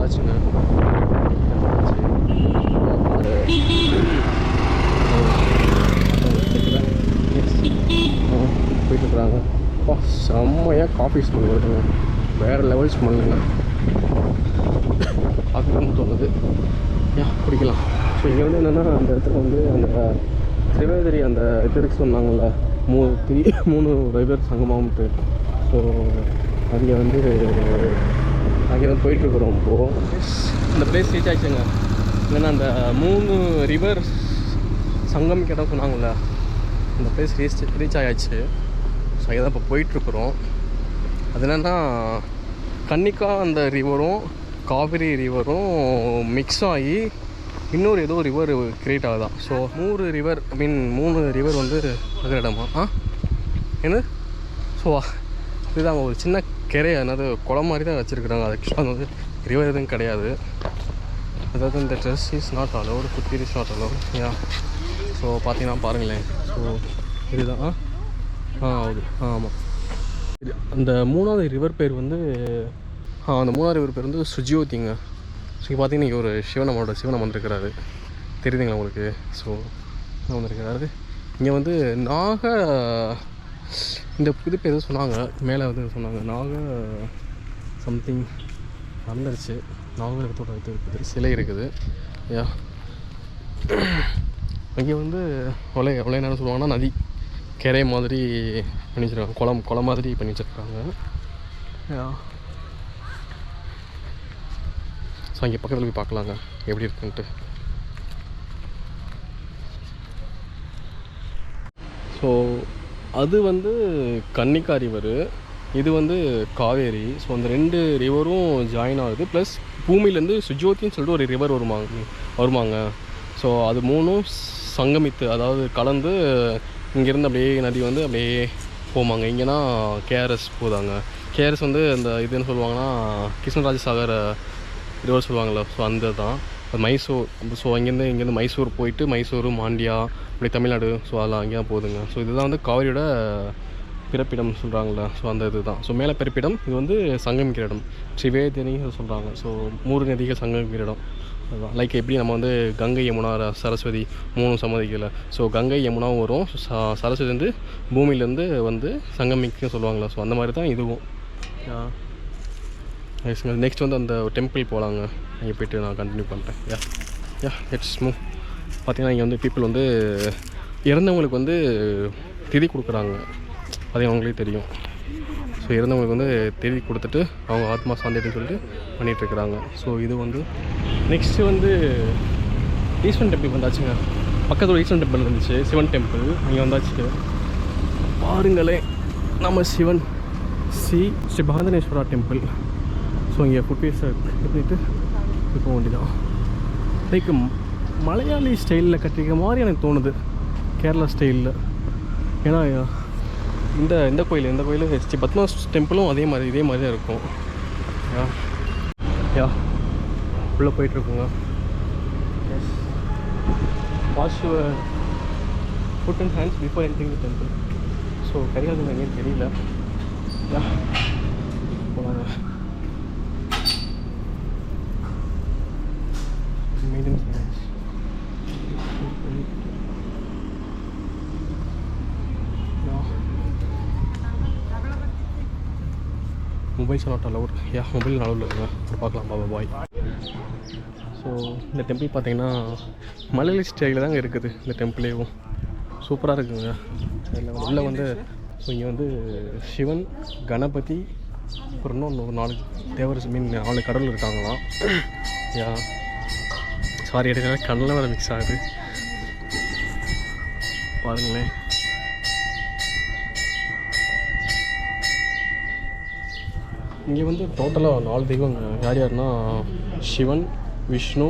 வந்தாச்சுங்க. போயிட்டுருக்குறாங்க. அப்பா செம்மையாக காஃபி ஸ்மெல் வருதுங்க, வேறு லெவல் ஸ்மெல்லுங்க. பார்க்கணும்னு தோணுது, குடிக்கலாம். ஸோ இங்கே வந்து என்னென்னா அந்த இடத்துல வந்து அந்த திரிவேதிரி அந்த இதுக்கு சொன்னாங்கள்ல 3 ரிவர் சங்கமாகட்டு. ஸோ அங்கே வந்து போயிட்டுருக்குறோம். இப்போது இந்த பிளேஸ் ரீச் ஆகிடுச்சுங்க. இல்லைன்னா அந்த 3 ரிவர் சங்கமிக்க இடம் சொன்னாங்கள்ல, அந்த பிளேஸ் ரீச் ஆகிடுச்சு. ஸோ அங்கே தான் இப்போ போயிட்டுருக்குறோம். அது என்னென்னா கன்னிக்கா அந்த ரிவரும் காவிரி ரிவரும் மிக்ஸ் ஆகி இன்னொரு ஏதோ ரிவர் க்ரியேட் ஆகுதான். ஸோ 3 ரிவர் வந்து அது இடமா என்ன. ஸோ இதுதான் ஒரு சின்ன கரை, அதாவது குளம் மாதிரி தான் வச்சுருக்குறாங்க. அது ஆக்சுவலாக வந்து ரிவர் எதுவும் கிடையாது. அதாவது இந்த ட்ரெஸ் இஸ் நாட் அலோடு, குட்டி இஸ் நாட் அலோடு. ஸோ பார்த்தீங்கன்னா பாருங்களேன். ஸோ இதுதான் ஹவுது. ஆமாம், இது அந்த 3வது ரிவர் பேர் வந்து அந்த 3வது ரிவர் பேர் வந்து சுஜியோதிங்க. ஸோ இங்கே பார்த்தீங்கன்னா இங்கே ஒரு சிவன் வந்திருக்கிறாரு, தெரியுதுங்களா உங்களுக்கு? ஸோ வந்திருக்கிறாரு. இங்கே வந்து இந்த இது பேர் எதுவும் சொன்னாங்க, மேலே வந்து சொன்னாங்க சம்திங் மறந்துடுச்சு. நாகரத்தோட இது இருக்குது, சிலை இருக்குது. இங்கே வந்து எவ்வளோ என்ன சொல்லுவாங்கன்னா நதி கரை மாதிரி பண்ணி வச்சுருக்காங்க, குளம் மாதிரி பண்ணி வச்சுருக்காங்க. ஸோ அங்கே பக்கத்தில் போய் பார்க்கலாங்க எப்படி இருக்குன்ட்டு. ஸோ அது வந்து கன்னிக்கா ரிவரு, இது வந்து காவேரி. ஸோ அந்த 2 ரிவரும் ஜாயின் ஆகுது. ப்ளஸ் பூமியிலேருந்து சுஜோத்தின்னு சொல்லிட்டு ஒரு ரிவர் வருமாங்க. ஸோ அது 3ம் சங்கமித்து, அதாவது கலந்து இங்கேருந்து அப்படியே நதி வந்து அப்படியே போமாங்க. இங்கேனா கேஆர்எஸ் போதாங்க. கேஆர்எஸ் வந்து அந்த இதுன்னு சொல்லுவாங்கன்னா கிருஷ்ணராஜ சாகர் ரிவர் சொல்லுவாங்கள்ல. ஸோ அந்த தான் மைசூர். ஸோ இங்கேருந்து மைசூர் போயிட்டு மைசூர், மாண்டியா, அப்படி தமிழ்நாடு. ஸோ அதெல்லாம் அங்கே தான் போகுதுங்க. ஸோ இதுதான் வந்து காவிரியோட பிறப்பிடம் சொல்கிறாங்களே. ஸோ அந்த இது தான். ஸோ மேலே பிறப்பிடம், இது வந்து சங்கமிக்கிற இடம் ட்ரிவேதினி சொல்கிறாங்க. ஸோ 3 நதிகள் சங்கமிக்கிற இடம் அதுதான். லைக் எப்படி நம்ம வந்து கங்கை, யமுனா, சரஸ்வதி 3 சம்மதிக்கலை. ஸோ கங்கை யமுனாவும் வரும், சரஸ்வதி வந்து பூமியிலேருந்து வந்து சங்கமிக்கும் சொல்லுவாங்களா. ஸோ அந்த மாதிரி தான் இதுவும். நெக்ஸ்ட் வந்து அந்த டெம்பிள் போகலாங்க. அங்கே போய்ட்டு நான் கண்டினியூ பண்ணுறேன். Let's move. பார்த்திங்கன்னா இங்கே வந்து பீப்புள் வந்து இறந்தவங்களுக்கு வந்து திதி கொடுக்குறாங்க, அது அவங்களே தெரியும். ஸோ இறந்தவங்களுக்கு வந்து திதி கொடுத்துட்டு அவங்க ஆத்மா சாந்தின்னு சொல்லிட்டு பண்ணிகிட்ருக்குறாங்க. ஸோ இது வந்து நெக்ஸ்ட்டு வந்து ஈஸ்வரன் டெம்பிள் வந்தாச்சுங்க. பக்கத்தில் ஈஸ்வரன் டெம்பிள் இருந்துச்சு, சிவன் டெம்பிள். இங்கே வந்தாச்சு பாருங்களேன். நம்ம சிவன் ஸ்ரீ பகந்தனேஸ்வரா டெம்பிள். ஸோ இங்கே ஃபுட்வேஸை பண்ணிட்டு இப்போ வேண்டிதான். லைக் மலையாளி ஸ்டைலில் கட்டிக்க மாதிரி எனக்கு தோணுது, கேரளா ஸ்டைலில். ஏன்னா இந்த கோயில் ஸ்ரீ பத்மா டெம்பிளும் இதே மாதிரி தான் இருக்கும். உள்ளே போயிட்டுருக்குங்க. Wash your foot and hands before entering the temple. So Karikalan எங்கேன்னு தெரியல. போனாங்க. Mobiles not allowed. Mobile allowed இருக்குங்க. பார்க்கலாம், பாபா பாய். ஸோ இந்த டெம்பிள் பார்த்தீங்கன்னா மலையாளி ஸ்டைலில் தாங்க இருக்குது. இந்த டெம்பிளேவும் சூப்பராக இருக்குங்க. உள்ளே வந்து ஸோ இங்கே வந்து சிவன், கணபதி, அப்புறம் இன்னும் ஒரு 4 தேவர் 4 கடவுள் இருக்காங்களாம். சாரி எடுக்கிற கடலில் வேறு மிக்ஸ் ஆகுது பாருங்களேன். இங்கே வந்து டோட்டலாக 4 தெய்வங்க. யாருன்னா சிவன், விஷ்ணு,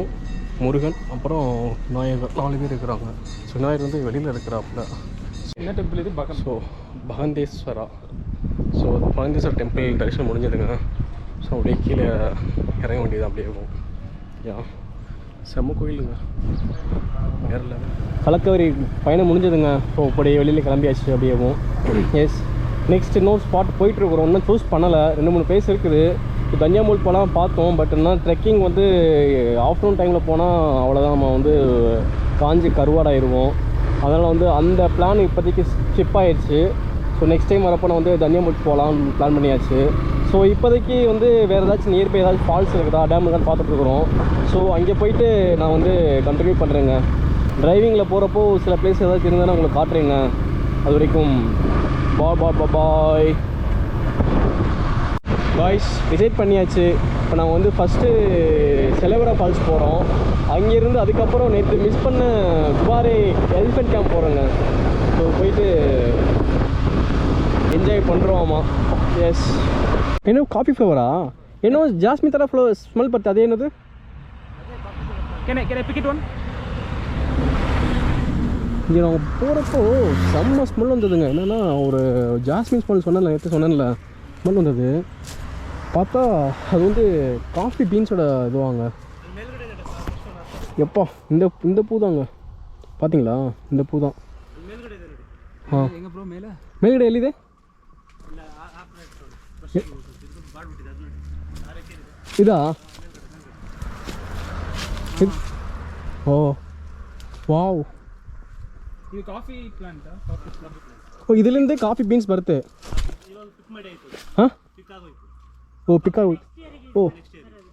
முருகன், அப்புறம் விநாயகர், 4 பேர் இருக்கிறாங்க. ஸோ விநாயகர் வந்து வெளியில் இருக்கிறாப்புல. என்ன டெம்பிள் இது? ஸோ பகந்தேஸ்வரா. ஸோ பகந்தேஸ்வரர் டெம்பிள் தரிசனம் முடிஞ்சதுங்க. ஸோ அப்படியே கீழே இறங்க வேண்டியது அப்படியே இருக்கும். செம்ம கோயிலுங்க. நேரில் கலக்கவரி பயணம் முடிஞ்சதுங்க. ஸோ அப்படியே வெளியில் கிளம்பியாச்சு அப்படியேவும். எஸ், நெக்ஸ்ட் இன்னொரு ஸ்பாட் போயிட்டுருக்குறோம். இன்னும் சூஸ் பண்ணலை. 2-3 பிளேஸ் இருக்குது. தன்யாமூல் போகலாம் பார்த்தோம். பட் ஆனால் ட்ரெக்கிங் வந்து ஆஃப்டர்நூன் டைமில் போனால் அவ்வளோதான், நம்ம வந்து காஞ்சி கருவாடாயிருவோம். அதனால் வந்து அந்த பிளான் இப்போதைக்கு ஸ்கிப் ஆயிடுச்சு. ஸோ நெக்ஸ்ட் டைம் வரப்போ நான் வந்து தன்யாமூல் போகலாம் பிளான் பண்ணியாச்சு. ஸோ இப்போதைக்கு வந்து வேறு ஏதாச்சும் நியர்பை ஏதாச்சும் ஃபால்ஸ் இருக்குதா, டேம் இருக்கான்னு பார்த்துட்ருக்குறோம். ஸோ அங்கே போயிட்டு நான் வந்து கண்டினியூ பண்ணுறேங்க. டிரைவிங்கில் போகிறப்போ சில பிளேஸ் ஏதாச்சும் இருந்தால் உங்களுக்கு காட்டுறேங்க. அது வரைக்கும் பாய் பாய்ஸ். டிசைட் பண்ணியாச்சு. இப்போ நாங்கள் வந்து ஃபஸ்ட்டு செலவரா ஃபால்ஸ் போகிறோம். அங்கேருந்து அதுக்கப்புறம் நேற்று மிஸ் பண்ண துபாரே எலிஃபென்ட் கேம்ப் போகிறோங்க. ஸோ போயிட்டு என்ஜாய் பண்ணுறோம். ஆமாம், எஸ். என்ன காஃபி ஃப்ளவரா? என்ன ஜாஸ்மின் தர ஃப்ளவர் ஸ்மெல் பத்து, அதே என்னது? Can I pick it one? இங்கே நாங்கள் போகிறப்போ செம்ம ஸ்மெல் வந்ததுங்க. என்னென்னா ஒரு ஜாஸ்மின் ஸ்மெல் சொன்னேன்ல, நேற்று சொன்னேன்ல, ஸ்மெல் வந்தது. பார்த்தா அது வந்து காஃபி பீன்ஸோட இதுவாங்க. எப்பா இந்த பூ தாங்க, பார்த்தீங்களா? இந்த பூ தான். எங்க ப்ரோ மேலே மேல்கடை எல்லிதே இதா? ஓ வாவ், இது காஃபி பிளான்ட்டா? Coffee plant. ஓ, இதுலேருந்து காஃபி பீன்ஸ் வருது. ஆ ஓ பிக்கா. ஓ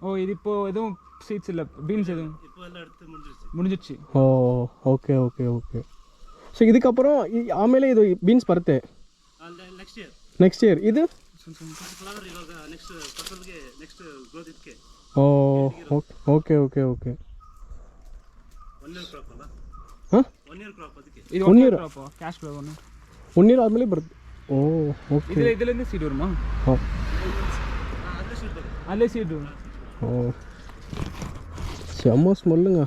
ஓ, இது இப்போ எதுவும் சீட்ஸ் இல்லை, பீன்ஸ் எதுவும் முடிஞ்சிடுச்சு. ஓ ஓகே ஓகே ஓகே. ஸோ இதுக்கப்புறம் ஆಮೇಲೆ ಇದು ಬೀನ್ಸ್ ಬರುತ್ತೆ ನೆಕ್ಸ್ಟ್ ಇಯರ್ ಇದು. ಓ ಓಕೆ ಓಕೆ ಓಕೆ. ಹಾಂ, ಇದು 1 year crop, cash flow 1 year ಆದಮೇಲೆ ಬರುತ್ತೆ. ಓ ಓಕೆ. ಇದರಿಂದ ಸೀಡ್ வருமா? ಹಾಂ, ಅಲ್ಲೇ ಸೀಡ್. ஓ செம்ம ஸ்மெல்லுங்க.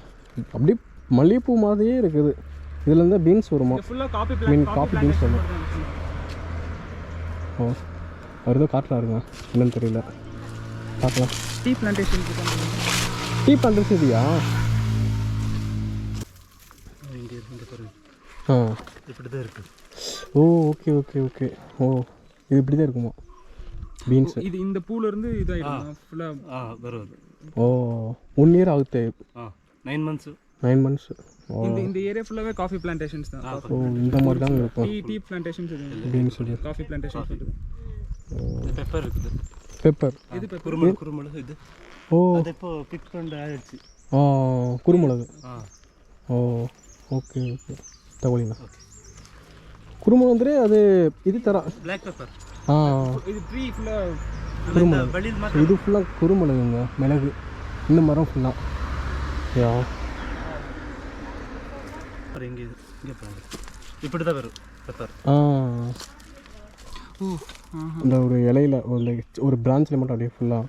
அப்படியே மல்லிகைப்பூ மாதிரியே இருக்குது. இதுலேருந்து பீன்ஸ் வருமா? ஃபுல்லாக காஃபி காஃபி பீன்ஸ் வரும். ஓ, அவர் ஏதோ காட்டுறாருங்க, என்னன்னு தெரியல, பார்க்கலாம். Tea plantation. டீ பிளான்டேஷன் இதுயா? ஆ, இப்படி தான் இருக்குது. Oh okay okay okay. Oh, இது இப்படி தான் இருக்குமா பீன்ஸ்? இது இந்த பூலேருந்து இதாகிடும் ஃபுல்லாக வருது. ஓ 1 இயர் ஆகுது. 9 months. 9 months. ஓ, இந்த ஏரியா ஃபுல்லாகவே காஃபி பிளான்டேஷன்ஸ் தான். ஓ, இந்த மாதிரி தான் இருக்கும். டீ பிளான்டேஷன்ஸ் இது. பீன்ஸ், காஃபி பிளான்டேஷன்ஸ் இருக்குது. பெப்பர் இருக்குது. பெப்பர், இது பெப்பர். குருமிளகு இது. ஓ அது இப்போ பிக் பண்ண ஆயிடுச்சு. ஆ, குருமிளகு. ஓ ஓಕೆ ಓಕೆ ತಗೊಳ್ಳಿನ. ಕುರುಮುಳಗು ಅಂದರೆ ಅದು ಇದು ಥರ ಬ್ಲ್ಯಾಕ್ ಪೆಪ್ಪರ್. ಹಾಂ, இது ட்ரீ ஃபுல்லாக குருமிளகு. இது ஃபுல்லாக குருமிளகுங்க, மிளகு. இந்த மரம் ஃபுல்லாக யா. இங்கே பாருங்க, இப்படி தான் வரும் பெப்பர். ஆ, இந்த ஒரு இலையில ஒரு பிரான்ச்சில் மட்டும் அப்படியே ஃபுல்லாக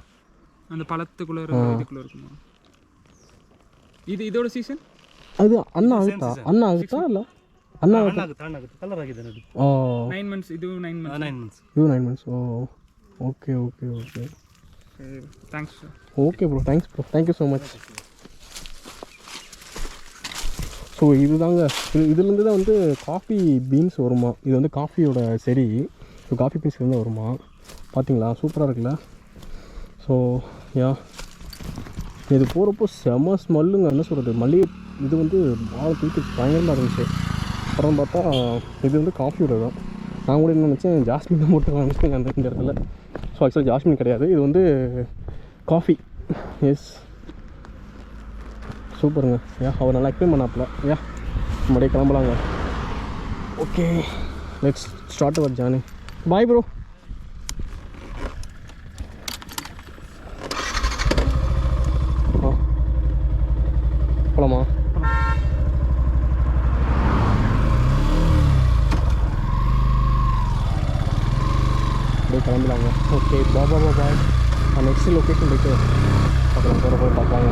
அந்த பழத்துக்குள்ளே இதுக்குள்ளே இருக்குமா? இது இதோட சீசன். ಅದು ಅನ್ನ ಆಗುತ್ತಾ? ಅನ್ನ ಆಗುತ್ತಾ? ಅಲ್ಲ, ಅನ್ನ ಆಗುತ್ತೆ, ಕಲರ್ ಆಗಿದೆ ನೋಡಿ. ಓ 9 months. ಇದು 9 months. 9 months. ಇದು 9 months. Oh okay okay okay. Thanks sir. Okay bro, thanks bro, thank you so much. So இதுதாங்க, இதுலேருந்து தான் வந்து காஃபி பீன்ஸ் வருமா. இது வந்து காஃபியோட செடி. ஸோ காஃபி பீன்ஸ்லேருந்து வருமா. பார்த்தீங்களா, சூப்பராக இருக்குல்ல. ஸோ யா, இது போகிறப்போ செம ஸ்மெல்லுங்க. என்ன சொல்கிறது, மல்லிகை இது வந்து ஆள் தூக்கி பயங்கரமாக இருந்துச்சு. அப்புறம் பார்த்தா இது வந்து காஃபியோட தான். நான் கூட என்ன நினச்சேன், ஜாஸ்மின் தான் போட்டு நினச்சேன் அந்த இந்த இடத்துல. ஸோ ஆக்சுவலாக ஜாஸ்மின் கிடையாது, இது வந்து காஃபி. எஸ், சூப்பருங்க. யா, அவர் நல்லா எக்ஸ்பிளைன் பண்ணாப்புல. யா, மறுபடியும் கிளம்பலாங்க. Okay, let's start our journey. Bye bro. போலாமா? அப்படியே கிளம்பலாங்க. Okay, bye. நெக்ஸ்ட் லொக்கேஷன் போய்ட்டு பார்க்கலாம், போகிற போய் பார்க்கலாங்க.